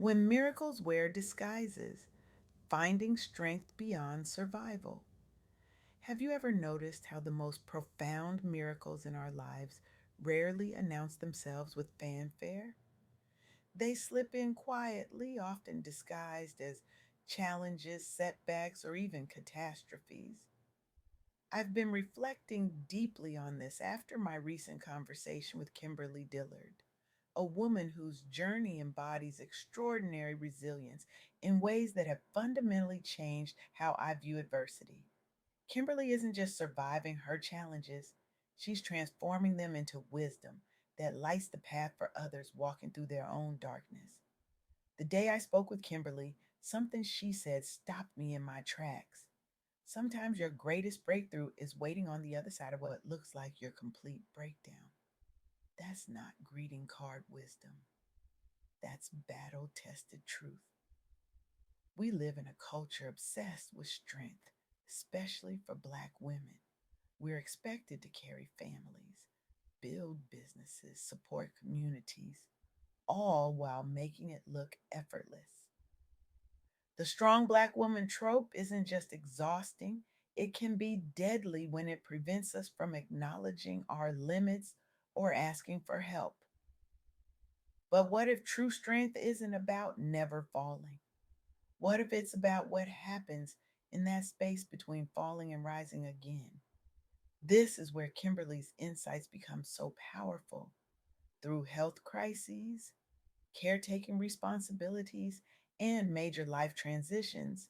When miracles wear disguises, finding strength beyond survival. Have you ever noticed how the most profound miracles in our lives rarely announce themselves with fanfare? They slip in quietly, often disguised as challenges, setbacks, or even catastrophes. I've been reflecting deeply on this after my recent conversation with Kimberly Dillard, a woman whose journey embodies extraordinary resilience in ways that have fundamentally changed how I view adversity. Kimberly isn't just surviving her challenges, she's transforming them into wisdom that lights the path for others walking through their own darkness. The day I spoke with Kimberly, something she said stopped me in my tracks. Sometimes your greatest breakthrough is waiting on the other side of what looks like your complete breakdown. That's not greeting card wisdom, that's battle tested truth. We live in a culture obsessed with strength, especially for Black women. We're expected to carry families, build businesses, support communities, all while making it look effortless. The strong Black woman trope isn't just exhausting, it can be deadly when it prevents us from acknowledging our limits or asking for help. But what if true strength isn't about never falling? What if it's about what happens in that space between falling and rising again? This is where Kimberly's insights become so powerful. Through health crises, caretaking responsibilities, and major life transitions,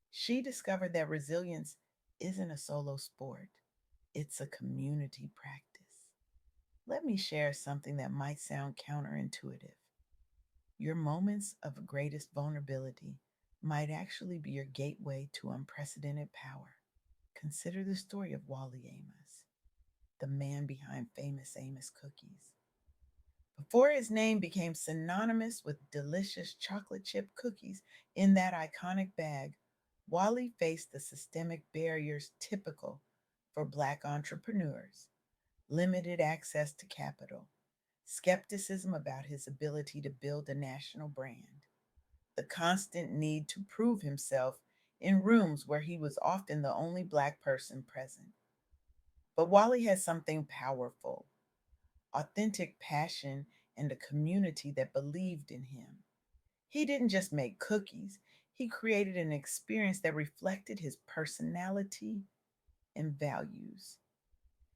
she discovered that resilience isn't a solo sport, it's a community practice. Let me share something that might sound counterintuitive. Your moments of greatest vulnerability might actually be your gateway to unprecedented power. Consider the story of Wally Amos, the man behind famous Amos cookies. Before his name became synonymous with delicious chocolate chip cookies in that iconic bag, Wally faced the systemic barriers typical for Black entrepreneurs: limited access to capital, skepticism about his ability to build a national brand, the constant need to prove himself in rooms where he was often the only Black person present. But Wally had something powerful: authentic passion and a community that believed in him. He didn't just make cookies, he created an experience that reflected his personality and values.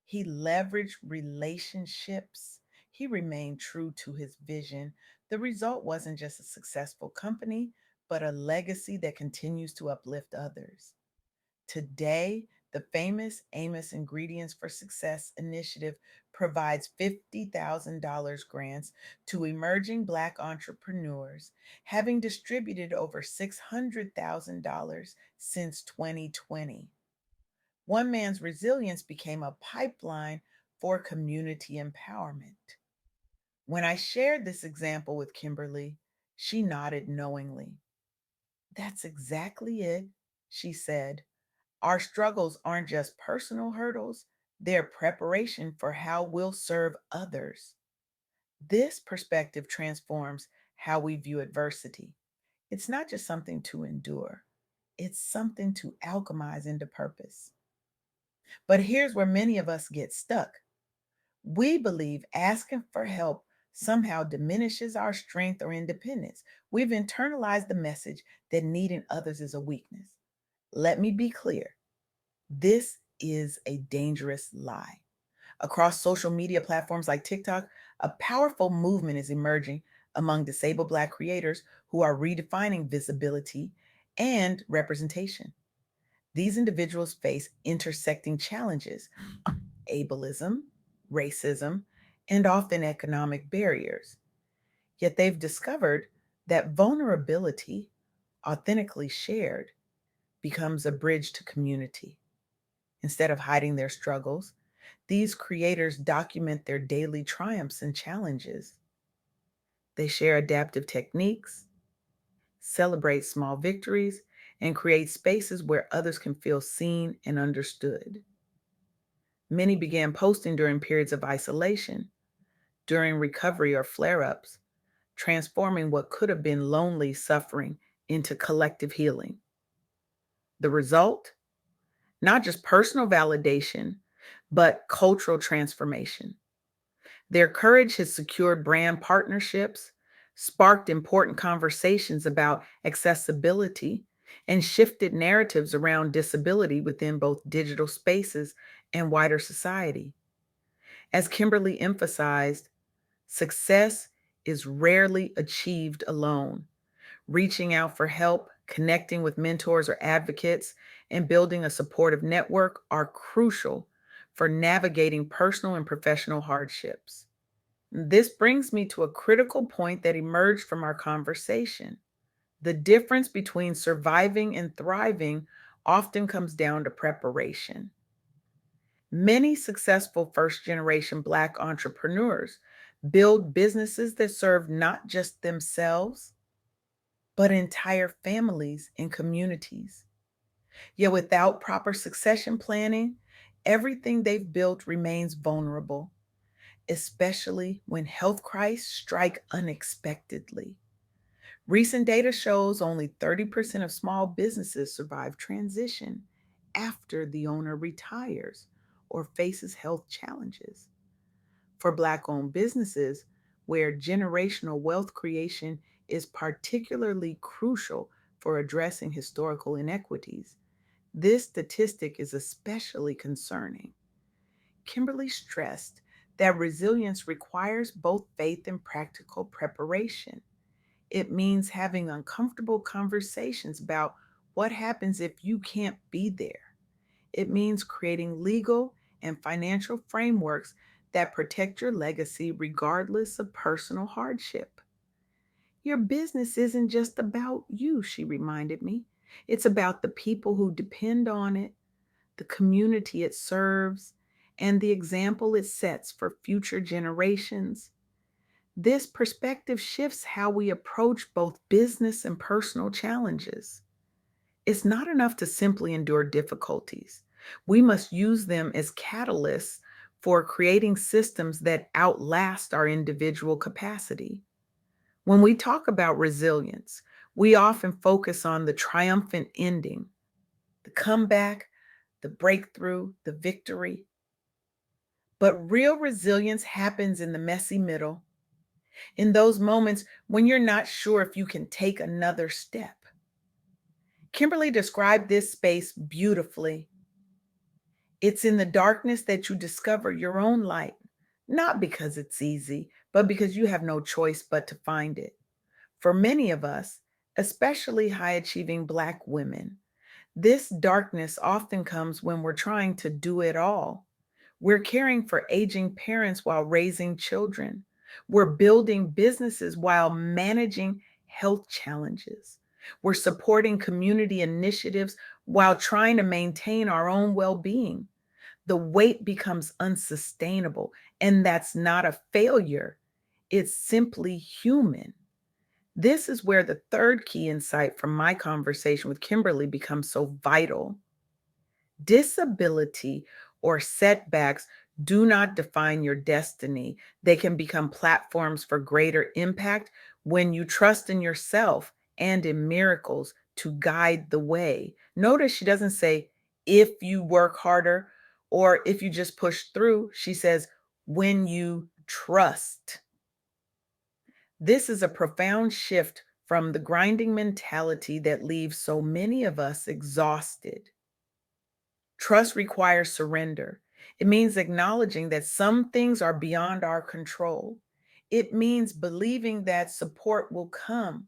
He leveraged relationships. He remained true to his vision. The result wasn't just a successful company, but a legacy that continues to uplift others. Today, the famous Amos Ingredients for Success initiative provides $50,000 grants to emerging Black entrepreneurs, having distributed over $600,000 since 2020. One man's resilience became a pipeline for community empowerment. When I shared this example with Kimberly, she nodded knowingly. That's exactly it, she said. Our struggles aren't just personal hurdles, they're preparation for how we'll serve others. This perspective transforms how we view adversity. It's not just something to endure, it's something to alchemize into purpose. But here's where many of us get stuck. We believe asking for help somehow diminishes our strength or independence. We've internalized the message that needing others is a weakness. Let me be clear: this is a dangerous lie. Across social media platforms like TikTok, a powerful movement is emerging among disabled Black creators who are redefining visibility and representation. These individuals face intersecting challenges: ableism, racism, and often economic barriers. Yet they've discovered that vulnerability, authentically shared, becomes a bridge to community. Instead of hiding their struggles, these creators document their daily triumphs and challenges. They share adaptive techniques, celebrate small victories, and create spaces where others can feel seen and understood. Many began posting during periods of isolation, during recovery or flare ups, transforming what could have been lonely suffering into collective healing. The result? Not just personal validation, but cultural transformation. Their courage has secured brand partnerships, sparked important conversations about accessibility, and shifted narratives around disability within both digital spaces and wider society. As Kimberly emphasized, success is rarely achieved alone. Reaching out for help, connecting with mentors or advocates, and building a supportive network are crucial for navigating personal and professional hardships. This brings me to a critical point that emerged from our conversation. The difference between surviving and thriving often comes down to preparation. Many successful first generation Black entrepreneurs build businesses that serve not just themselves, but entire families and communities. Yet without proper succession planning, everything they've built remains vulnerable, especially when health crises strike unexpectedly. Recent data shows only 30% of small businesses survive transition after the owner retires or faces health challenges. For Black owned businesses, where generational wealth creation is particularly crucial for addressing historical inequities, this statistic is especially concerning. Kimberly stressed that resilience requires both faith and practical preparation. It means having uncomfortable conversations about what happens if you can't be there. It means creating legal and financial frameworks that protect your legacy regardless of personal hardship. Your business isn't just about you, she reminded me. It's about the people who depend on it, the community it serves, and the example it sets for future generations. This perspective shifts how we approach both business and personal challenges. It's not enough to simply endure difficulties. We must use them as catalysts for creating systems that outlast our individual capacity. When we talk about resilience, we often focus on the triumphant ending, the comeback, the breakthrough, the victory. But real resilience happens in the messy middle, in those moments when you're not sure if you can take another step. Kimberly described this space beautifully. It's in the darkness that you discover your own light, not because it's easy, but because you have no choice but to find it. For many of us, especially high achieving Black women, this darkness often comes when we're trying to do it all. We're caring for aging parents while raising children. We're building businesses while managing health challenges. We're supporting community initiatives while trying to maintain our own well being. The weight becomes unsustainable, and that's not a failure, it's simply human. This is where the third key insight from my conversation with Kimberly becomes so vital. Disability or setbacks do not define your destiny. They can become platforms for greater impact when you trust in yourself and in miracles to guide the way. Notice she doesn't say, if you work harder or if you just push through. She says, when you trust. This is a profound shift from the grinding mentality that leaves so many of us exhausted. Trust requires surrender. It means acknowledging that some things are beyond our control. It means believing that support will come,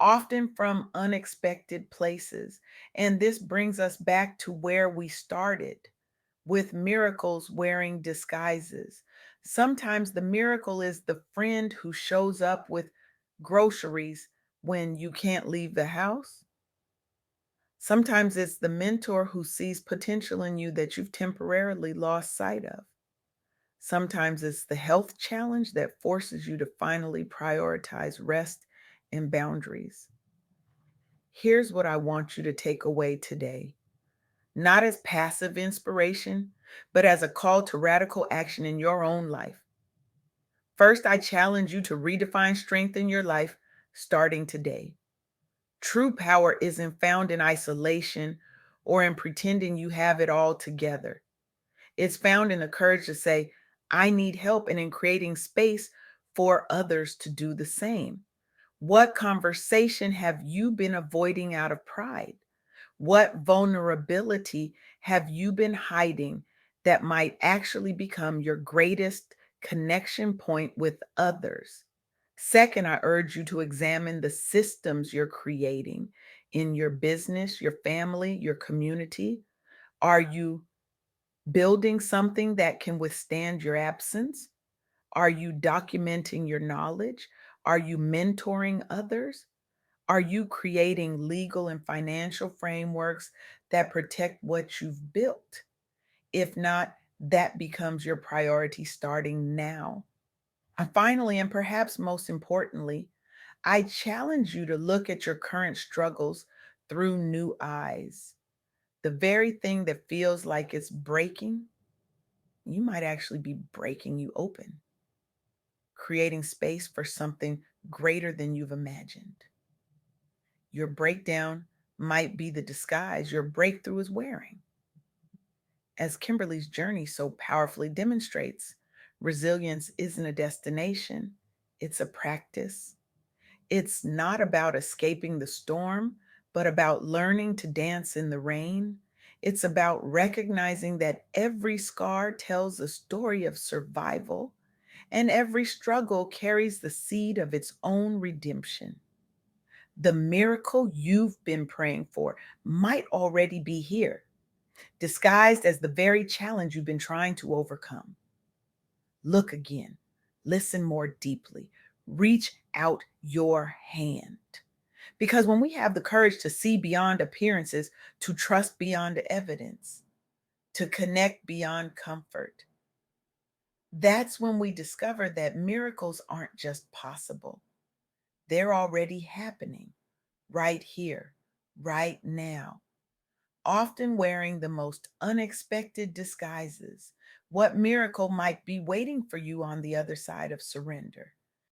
often from unexpected places. And this brings us back to where we started, with miracles wearing disguises. Sometimes the miracle is the friend who shows up with groceries when you can't leave the house. Sometimes it's the mentor who sees potential in you that you've temporarily lost sight of. Sometimes it's the health challenge that forces you to finally prioritize rest and boundaries. Here's what I want you to take away today, not as passive inspiration, but as a call to radical action in your own life. First, I challenge you to redefine strength in your life starting today. True power isn't found in isolation or in pretending you have it all together. It's found in the courage to say, I need help, and in creating space for others to do the same. What conversation have you been avoiding out of pride? What vulnerability have you been hiding that might actually become your greatest connection point with others? Second, I urge you to examine the systems you're creating in your business, your family, your community. Are you building something that can withstand your absence? Are you documenting your knowledge? Are you mentoring others? Are you creating legal and financial frameworks that protect what you've built? If not, that becomes your priority starting now. And finally, and perhaps most importantly, I challenge you to look at your current struggles through new eyes. The very thing that feels like it's breaking, you might actually be breaking you open, creating space for something greater than you've imagined. Your breakdown might be the disguise your breakthrough is wearing. As Kimberly's journey so powerfully demonstrates, resilience isn't a destination, it's a practice. It's not about escaping the storm, but about learning to dance in the rain. It's about recognizing that every scar tells a story of survival, and every struggle carries the seed of its own redemption. The miracle you've been praying for might already be here, disguised as the very challenge you've been trying to overcome. Look again, listen more deeply, reach out your hand. Because when we have the courage to see beyond appearances, to trust beyond evidence, to connect beyond comfort, that's when we discover that miracles aren't just possible, they're already happening right here, right now, often wearing the most unexpected disguises. What miracle might be waiting for you on the other side of surrender?